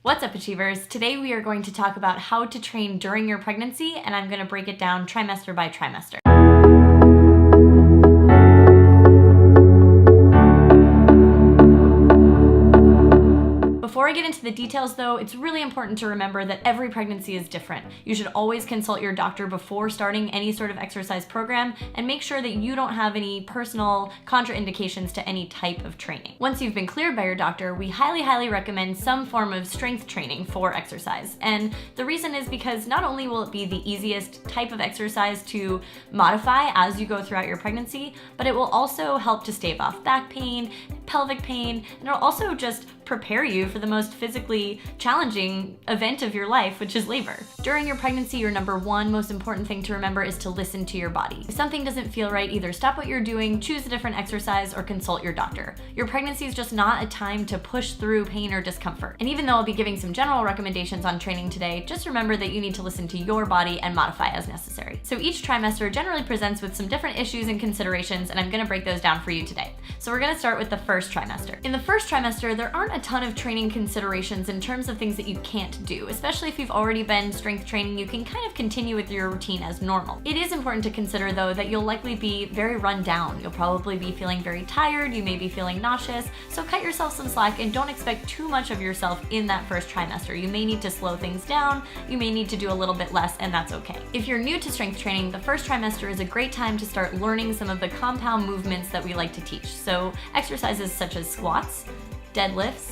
What's up, Achievers? Today we are going to talk about how to train during your pregnancy, and I'm going to break it down trimester by trimester. Before I get into the details though, it's really important to remember that every pregnancy is different. You should always consult your doctor before starting any sort of exercise program and make sure that you don't have any personal contraindications to any type of training. Once you've been cleared by your doctor, we highly recommend some form of strength training for exercise. And the reason is because not only will it be the easiest type of exercise to modify as you go throughout your pregnancy, but it will also help to stave off back pain, pelvic pain, and it'll also just prepare you for the most physically challenging event of your life, which is labor. During your pregnancy, your number one most important thing to remember is to listen to your body. If something doesn't feel right, either stop what you're doing, choose a different exercise, or consult your doctor. Your pregnancy is just not a time to push through pain or discomfort. And even though I'll be giving some general recommendations on training today, just remember that you need to listen to your body and modify as necessary. So each trimester generally presents with some different issues and considerations, and I'm gonna break those down for you today. So we're gonna start with the first trimester. In the first trimester, there aren't a ton of training considerations in terms of things that you can't do, especially if you've already been strength training. You can kind of continue with your routine as normal. It is important to consider though that you'll likely be very run down. You'll probably be feeling very tired, you may be feeling nauseous, so cut yourself some slack and don't expect too much of yourself in that first trimester. You may need to slow things down, you may need to do a little bit less, and that's okay. If you're new to strength training, the first trimester is a great time to start learning some of the compound movements that we like to teach. So exercises such as squats, deadlifts,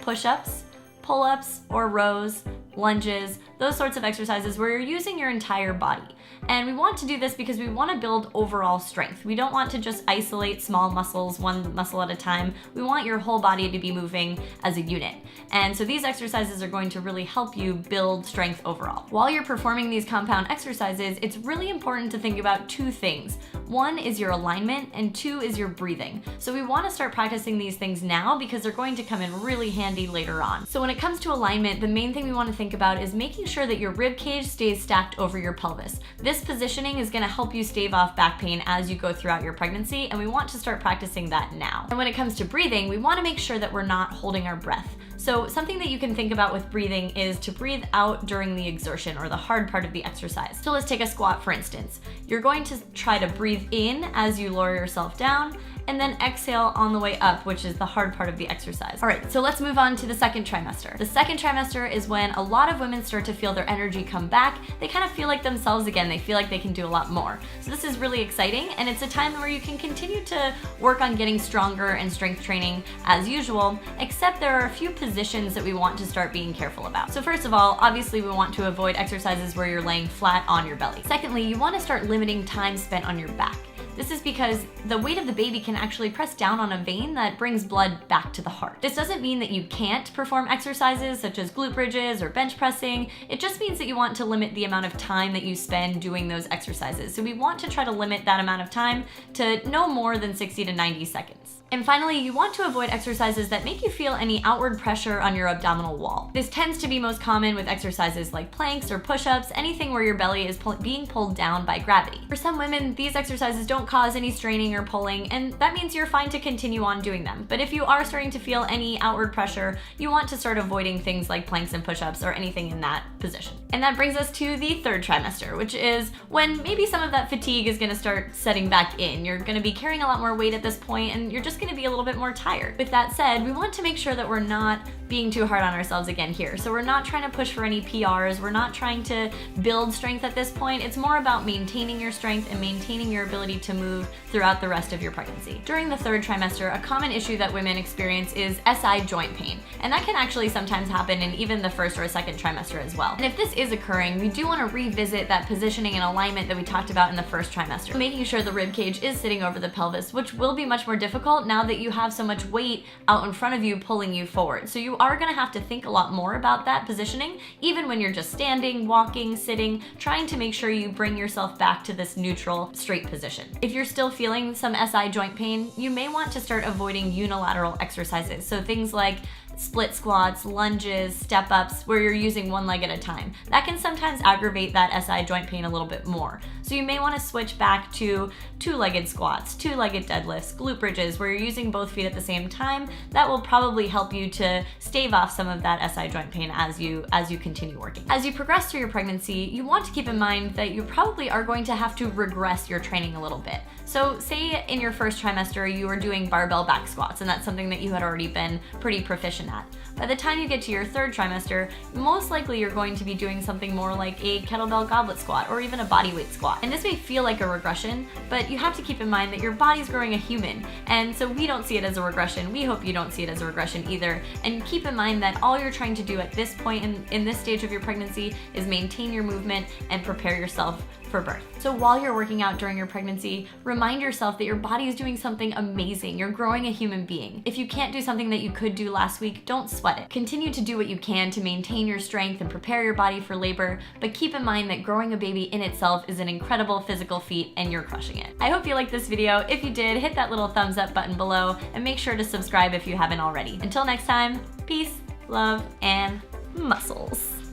push-ups, pull-ups or rows, lunges, those sorts of exercises where you're using your entire body. And we want to do this because we want to build overall strength. We don't want to just isolate small muscles, one muscle at a time. We want your whole body to be moving as a unit. And so these exercises are going to really help you build strength overall. While you're performing these compound exercises, it's really important to think about two things. One is your alignment and two is your breathing. So we want to start practicing these things now because they're going to come in really handy later on. So when it comes to alignment, the main thing we want to think about is making sure that your rib cage stays stacked over your pelvis. This positioning is going to help you stave off back pain as you go throughout your pregnancy, and we want to start practicing that now. And when it comes to breathing, we want to make sure that we're not holding our breath. So something that you can think about with breathing is to breathe out during the exertion or the hard part of the exercise. So let's take a squat for instance. You're going to try to breathe in as you lower yourself down, and then exhale on the way up, which is the hard part of the exercise. All right, so let's move on to the second trimester. The second trimester is when a lot of women start to feel their energy come back. They kind of feel like themselves again. They feel like they can do a lot more. So this is really exciting, and it's a time where you can continue to work on getting stronger and strength training as usual, except there are a few positions that we want to start being careful about. So first of all, obviously we want to avoid exercises where you're laying flat on your belly. Secondly, you want to start limiting time spent on your back. This is because the weight of the baby can actually press down on a vein that brings blood back to the heart. This doesn't mean that you can't perform exercises such as glute bridges or bench pressing. It just means that you want to limit the amount of time that you spend doing those exercises. So we want to try to limit that amount of time to no more than 60 to 90 seconds. And finally, you want to avoid exercises that make you feel any outward pressure on your abdominal wall. This tends to be most common with exercises like planks or push-ups, anything where your belly is being pulled down by gravity. For some women, these exercises don't cause any straining or pulling, and that means you're fine to continue on doing them. But if you are starting to feel any outward pressure, you want to start avoiding things like planks and push-ups or anything in that position. And that brings us to the third trimester, which is when maybe some of that fatigue is gonna start setting back in. You're gonna be carrying a lot more weight at this point, and you're just gonna be a little bit more tired. With that said, we want to make sure that we're not being too hard on ourselves again here. So we're not trying to push for any PRs, we're not trying to build strength at this point. It's more about maintaining your strength and maintaining your ability to move throughout the rest of your pregnancy. During the third trimester, a common issue that women experience is SI joint pain, and that can actually sometimes happen in even the first or second trimester as well. And if this is occurring, we do want to revisit that positioning and alignment that we talked about in the first trimester, making sure the rib cage is sitting over the pelvis, which will be much more difficult now that you have so much weight out in front of you pulling you forward. So you are going to have to think a lot more about that positioning, even when you're just standing, walking, sitting, trying to make sure you bring yourself back to this neutral, straight position. If you're still feeling some SI joint pain, you may want to start avoiding unilateral exercises. So things like split squats, lunges, step-ups, where you're using one leg at a time. That can sometimes aggravate that SI joint pain a little bit more. So you may want to switch back to two-legged squats, two-legged deadlifts, glute bridges, where you're using both feet at the same time. That will probably help you to stave off some of that SI joint pain as you continue working. As you progress through your pregnancy, you want to keep in mind that you probably are going to have to regress your training a little bit. So say in your first trimester you were doing barbell back squats, and that's something that you had already been pretty proficient at. By the time you get to your third trimester, most likely you're going to be doing something more like a kettlebell goblet squat or even a bodyweight squat. And this may feel like a regression, but you have to keep in mind that your body's growing a human, and so we don't see it as a regression. We hope you don't see it as a regression either. And keep in mind that all you're trying to do at this point in this stage of your pregnancy is maintain your movement and prepare yourself for birth. So while you're working out during your pregnancy, remind yourself that your body is doing something amazing. You're growing a human being. If you can't do something that you could do last week, don't sweat it. Continue to do what you can to maintain your strength and prepare your body for labor, but keep in mind that growing a baby in itself is an incredible physical feat and you're crushing it. I hope you liked this video. If you did, hit that little thumbs up button below and make sure to subscribe if you haven't already. Until next time, peace, love, and muscles.